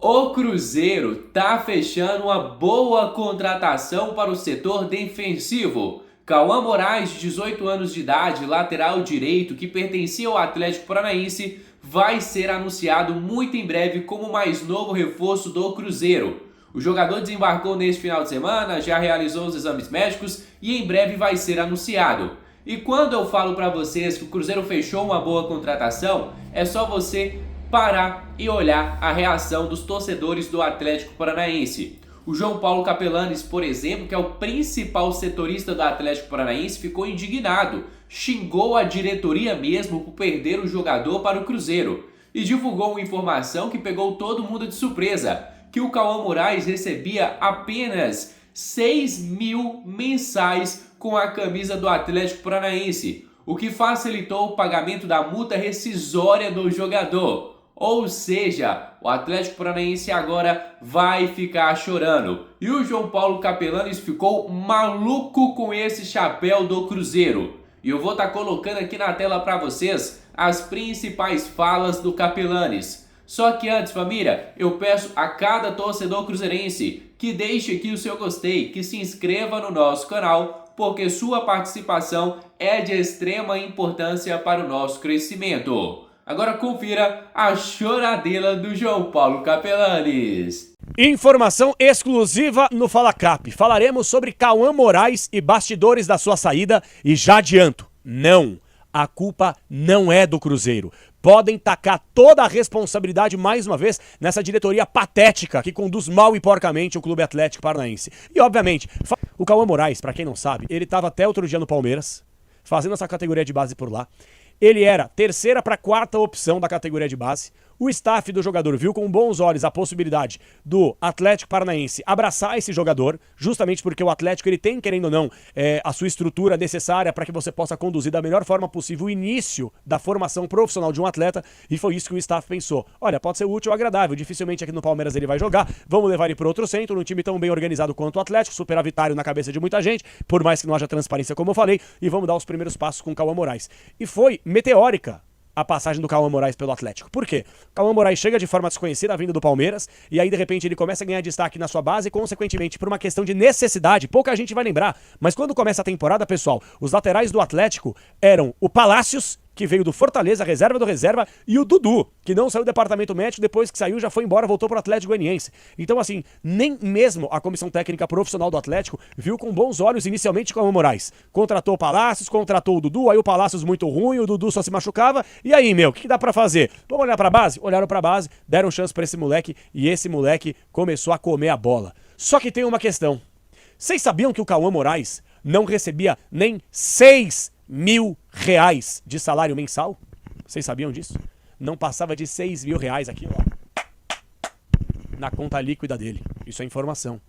O Cruzeiro tá fechando uma boa contratação para o setor defensivo. Cauã Moraes, de 18 anos de idade, lateral direito, que pertencia ao Atlético Paranaense, vai ser anunciado muito em breve como o mais novo reforço do Cruzeiro. O jogador desembarcou neste final de semana, já realizou os exames médicos e em breve vai ser anunciado. E quando eu falo para vocês que o Cruzeiro fechou uma boa contratação, é só você parar e olhar a reação dos torcedores do Atlético Paranaense. O João Paulo Capelanes, por exemplo, que é o principal setorista do Atlético Paranaense, ficou indignado, xingou a diretoria mesmo por perder o jogador para o Cruzeiro e divulgou uma informação que pegou todo mundo de surpresa, que o Cauã Moraes recebia apenas 6 mil mensais com a camisa do Atlético Paranaense, o que facilitou o pagamento da multa rescisória do jogador. Ou seja, o Atlético Paranaense agora vai ficar chorando. E o João Paulo Capelanes ficou maluco com esse chapéu do Cruzeiro. E eu vou estar colocando aqui na tela para vocês as principais falas do Capelanes. Só que antes, família, eu peço a cada torcedor cruzeirense que deixe aqui o seu gostei, que se inscreva no nosso canal, porque sua participação é de extrema importância para o nosso crescimento. Agora confira a choradeira do João Paulo Capelanes. Informação exclusiva no Fala Cap. Falaremos sobre Cauã Moraes e bastidores da sua saída e já adianto, não, a culpa não é do Cruzeiro. Podem tacar toda a responsabilidade mais uma vez nessa diretoria patética que conduz mal e porcamente o Clube Atlético Paranaense. E obviamente, o Cauã Moraes, pra quem não sabe, ele estava até outro dia no Palmeiras, fazendo essa categoria de base por lá. Ele era terceira para quarta opção da categoria de base. O staff do jogador viu com bons olhos a possibilidade do Atlético Paranaense abraçar esse jogador, justamente porque o Atlético ele tem, querendo ou não, a sua estrutura necessária para que você possa conduzir da melhor forma possível o início da formação profissional de um atleta, e foi isso que o staff pensou. Olha, pode ser útil ou agradável, dificilmente aqui no Palmeiras ele vai jogar, vamos levar ele para outro centro, num time tão bem organizado quanto o Atlético, superavitário na cabeça de muita gente, por mais que não haja transparência como eu falei, e vamos dar os primeiros passos com o Cauã Moraes. E foi meteórica a passagem do Cauã Moraes pelo Atlético. Por quê? O Cauã Moraes chega de forma desconhecida vindo do Palmeiras e aí de repente ele começa a ganhar destaque na sua base e consequentemente por uma questão de necessidade, pouca gente vai lembrar, mas quando começa a temporada, pessoal, os laterais do Atlético eram o Palácios, que veio do Fortaleza, reserva do reserva, e o Dudu, que não saiu do departamento médico, depois que saiu já foi embora, voltou pro Atlético Goianiense. Então assim, nem mesmo a comissão técnica profissional do Atlético viu com bons olhos inicialmente com o Cauã Moraes. Contratou o Palácios, contratou o Dudu, aí o Palácios muito ruim, o Dudu só se machucava, e aí, meu, o que dá pra fazer? Vamos olhar pra base? Olharam pra base, deram chance pra esse moleque, e esse moleque começou a comer a bola. Só que tem uma questão. Vocês sabiam que o Cauã Moraes não recebia nem 6 mil reais de salário mensal? Vocês sabiam disso? Não passava de 6 mil reais aqui, ó, na conta líquida dele. Isso é informação.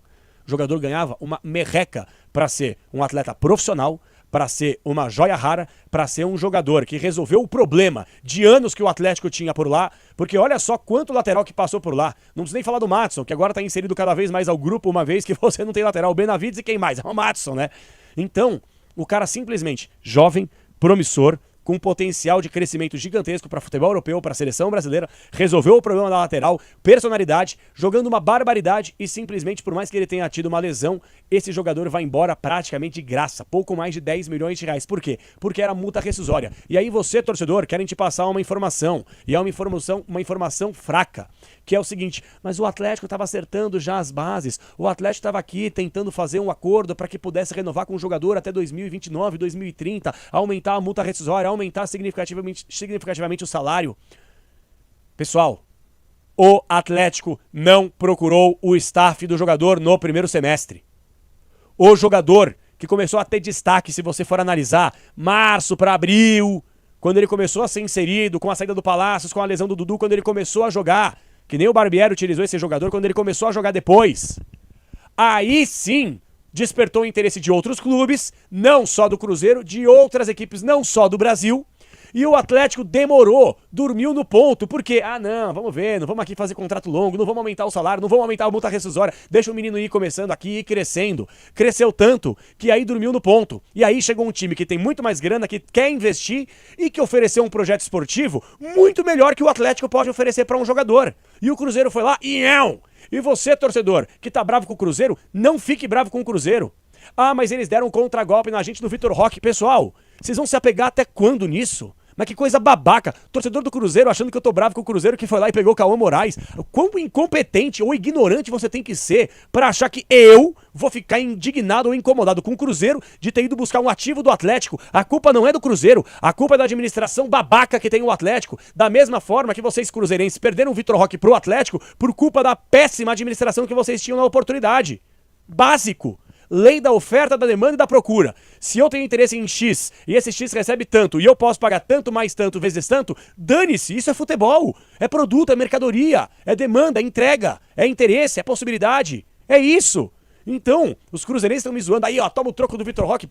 O jogador ganhava uma merreca para ser um atleta profissional, para ser uma joia rara, para ser um jogador que resolveu o problema de anos que o Atlético tinha por lá, porque olha só quanto lateral que passou por lá. Não preciso nem falar do Maddson, que agora está inserido cada vez mais ao grupo, uma vez que você não tem lateral. O Benavides e quem mais? É o Maddson, né? Então, o cara simplesmente jovem, promissor, com potencial de crescimento gigantesco para futebol europeu, para a seleção brasileira, resolveu o problema da lateral, personalidade, jogando uma barbaridade e simplesmente, por mais que ele tenha tido uma lesão, esse jogador vai embora praticamente de graça, pouco mais de 10 milhões de reais. Por quê? Porque era multa rescisória. E aí você, torcedor, querem te passar uma informação, e é uma informação fraca, que é o seguinte: mas o Atlético estava acertando já as bases, o Atlético estava aqui tentando fazer um acordo para que pudesse renovar com o jogador até 2029, 2030, aumentar a multa rescisória, aumentar significativamente o salário. Pessoal, o Atlético não procurou o staff do jogador no primeiro semestre. O jogador que começou a ter destaque, se você for analisar, março para abril, quando ele começou a ser inserido, com a saída do Palácios, com a lesão do Dudu, quando ele começou a jogar, que nem o Barbieri utilizou esse jogador quando ele começou a jogar depois. Aí sim despertou o interesse de outros clubes, não só do Cruzeiro, de outras equipes, não só do Brasil. E o Atlético demorou, dormiu no ponto, porque, não, vamos ver, não vamos aqui fazer contrato longo, não vamos aumentar o salário, não vamos aumentar a multa rescisória, deixa o menino ir começando aqui e crescendo. Cresceu tanto que aí dormiu no ponto. E aí chegou um time que tem muito mais grana, que quer investir e que ofereceu um projeto esportivo muito melhor que o Atlético pode oferecer para um jogador. E o Cruzeiro foi lá e não! E você, torcedor, que tá bravo com o Cruzeiro, não fique bravo com o Cruzeiro. Mas eles deram um contragolpe na gente do Vitor Roque. Pessoal, vocês vão se apegar até quando nisso? Mas que coisa babaca. Torcedor do Cruzeiro achando que eu tô bravo com o Cruzeiro que foi lá e pegou o Cauã Moraes. Quão incompetente ou ignorante você tem que ser pra achar que eu vou ficar indignado ou incomodado com o Cruzeiro de ter ido buscar um ativo do Atlético. A culpa não é do Cruzeiro, a culpa é da administração babaca que tem o Atlético. Da mesma forma que vocês cruzeirenses perderam o Vitor Roque pro Atlético por culpa da péssima administração que vocês tinham na oportunidade. Básico. Lei da oferta, da demanda e da procura. Se eu tenho interesse em X e esse X recebe tanto e eu posso pagar tanto mais tanto vezes tanto, dane-se, isso é futebol. É produto, é mercadoria, é demanda, é entrega, é interesse, é possibilidade. É isso. Então, os cruzeirenses estão me zoando aí, toma o troco do Vitor Roque.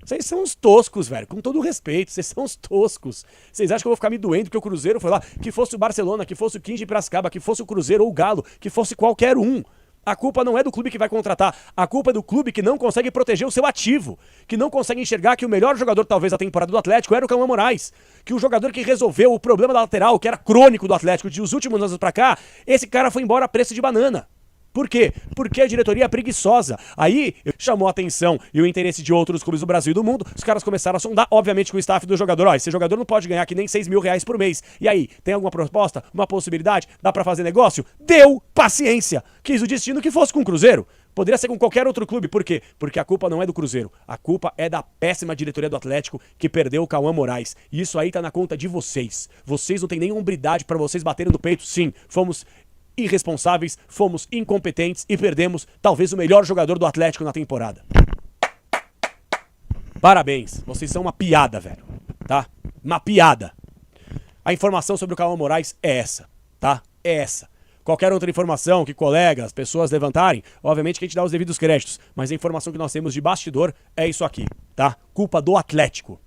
Vocês são uns toscos, velho, com todo o respeito, vocês são uns toscos. Vocês acham que eu vou ficar me doendo porque o Cruzeiro foi lá, que fosse o Barcelona, que fosse o 15 de Piracicaba, que fosse o Cruzeiro ou o Galo, que fosse qualquer um. A culpa não é do clube que vai contratar, a culpa é do clube que não consegue proteger o seu ativo, que não consegue enxergar que o melhor jogador talvez da temporada do Atlético era o Cauã Moraes, que o jogador que resolveu o problema da lateral, que era crônico do Atlético de os últimos anos pra cá, esse cara foi embora a preço de banana. Por quê? Porque a diretoria é preguiçosa. Aí chamou a atenção e o interesse de outros clubes do Brasil e do mundo. Os caras começaram a sondar, obviamente, com o staff do jogador. Esse jogador não pode ganhar que nem 6 mil reais por mês. E aí, tem alguma proposta? Uma possibilidade? Dá pra fazer negócio? Deu paciência. Quis o destino que fosse com o Cruzeiro. Poderia ser com qualquer outro clube. Por quê? Porque a culpa não é do Cruzeiro. A culpa é da péssima diretoria do Atlético que perdeu o Cauã Moraes. E isso aí tá na conta de vocês. Vocês não têm nenhuma hombridade pra vocês baterem no peito. Sim, fomos irresponsáveis, fomos incompetentes e perdemos talvez o melhor jogador do Atlético na temporada. Parabéns, vocês são uma piada, velho, tá? Uma piada. A informação sobre o Cauã Moraes é essa, tá? É essa. Qualquer outra informação que colegas, pessoas levantarem, obviamente que a gente dá os devidos créditos, mas a informação que nós temos de bastidor é isso aqui, tá? Culpa do Atlético.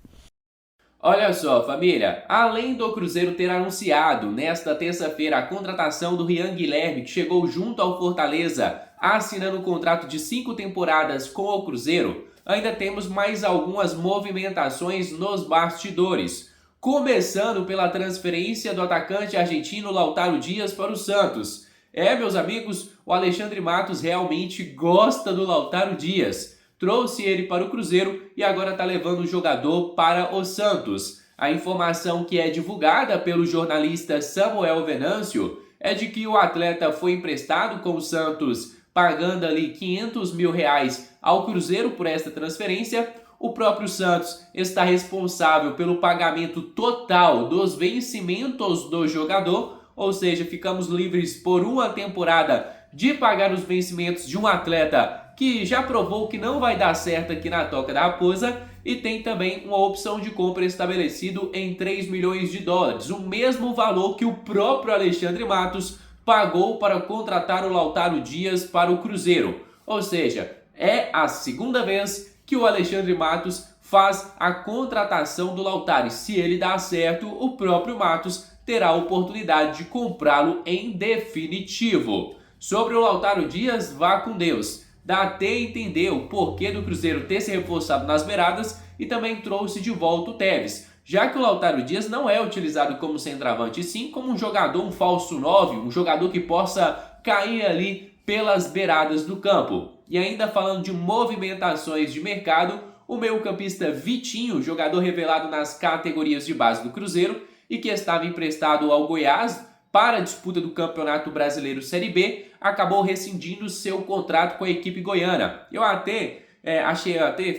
Olha só, família, além do Cruzeiro ter anunciado nesta terça-feira a contratação do Rian Guilherme, que chegou junto ao Fortaleza, assinando um contrato de 5 temporadas com o Cruzeiro, ainda temos mais algumas movimentações nos bastidores. Começando pela transferência do atacante argentino Lautaro Dias para o Santos. Meus amigos, o Alexandre Matos realmente gosta do Lautaro Dias. Trouxe ele para o Cruzeiro e agora está levando o jogador para o Santos. A informação que é divulgada pelo jornalista Samuel Venâncio é de que o atleta foi emprestado com o Santos, pagando ali 500 mil reais ao Cruzeiro por esta transferência. O próprio Santos está responsável pelo pagamento total dos vencimentos do jogador, ou seja, ficamos livres por uma temporada de pagar os vencimentos de um atleta que já provou que não vai dar certo aqui na Toca da Raposa, e tem também uma opção de compra estabelecido em 3 milhões de dólares, o mesmo valor que o próprio Alexandre Matos pagou para contratar o Lautaro Dias para o Cruzeiro. Ou seja, é a segunda vez que o Alexandre Matos faz a contratação do Lautaro, e se ele dar certo, o próprio Matos terá a oportunidade de comprá-lo em definitivo. Sobre o Lautaro Dias, vá com Deus. Dá até a entender o porquê do Cruzeiro ter se reforçado nas beiradas e também trouxe de volta o Tevez, já que o Lautaro Dias não é utilizado como centroavante, e sim como um jogador, um falso 9, um jogador que possa cair ali pelas beiradas do campo. E ainda falando de movimentações de mercado, o meio-campista Vitinho, jogador revelado nas categorias de base do Cruzeiro e que estava emprestado ao Goiás para a disputa do Campeonato Brasileiro Série B, acabou rescindindo seu contrato com a equipe goiana. Eu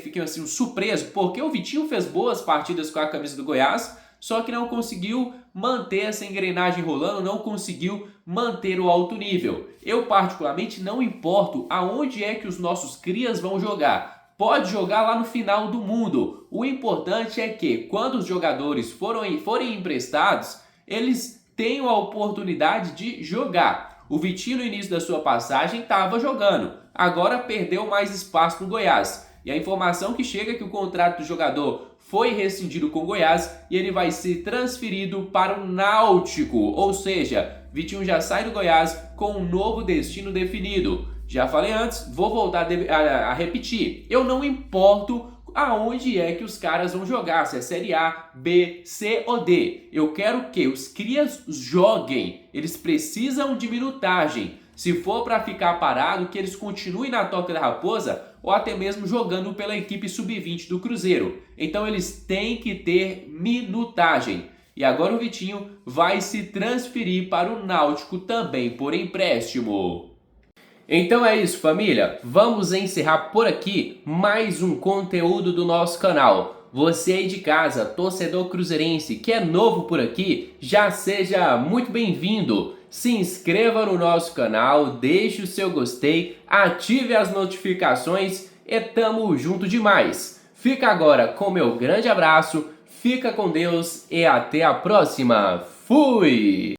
fiquei assim surpreso, porque o Vitinho fez boas partidas com a camisa do Goiás, só que não conseguiu manter essa engrenagem rolando, não conseguiu manter o alto nível. Eu particularmente não importo aonde é que os nossos crias vão jogar. Pode jogar lá no final do mundo. O importante é que quando os jogadores forem emprestados, eles tenham a oportunidade de jogar. O Vitinho no início da sua passagem estava jogando, agora perdeu mais espaço no Goiás. E a informação que chega é que o contrato do jogador foi rescindido com o Goiás e ele vai ser transferido para o Náutico, ou seja, Vitinho já sai do Goiás com um novo destino definido. Já falei antes, vou voltar a repetir, eu não importo aonde é que os caras vão jogar, se é Série A, B, C ou D. Eu quero que os crias joguem, eles precisam de minutagem. Se for para ficar parado, que eles continuem na Toca da Raposa ou até mesmo jogando pela equipe sub-20 do Cruzeiro. Então eles têm que ter minutagem. E agora o Vitinho vai se transferir para o Náutico também por empréstimo. Então é isso, família. Vamos encerrar por aqui mais um conteúdo do nosso canal. Você aí de casa, torcedor cruzeirense, que é novo por aqui, já seja muito bem-vindo. Se inscreva no nosso canal, deixe o seu gostei, ative as notificações e tamo junto demais. Fica agora com meu grande abraço, fica com Deus e até a próxima. Fui!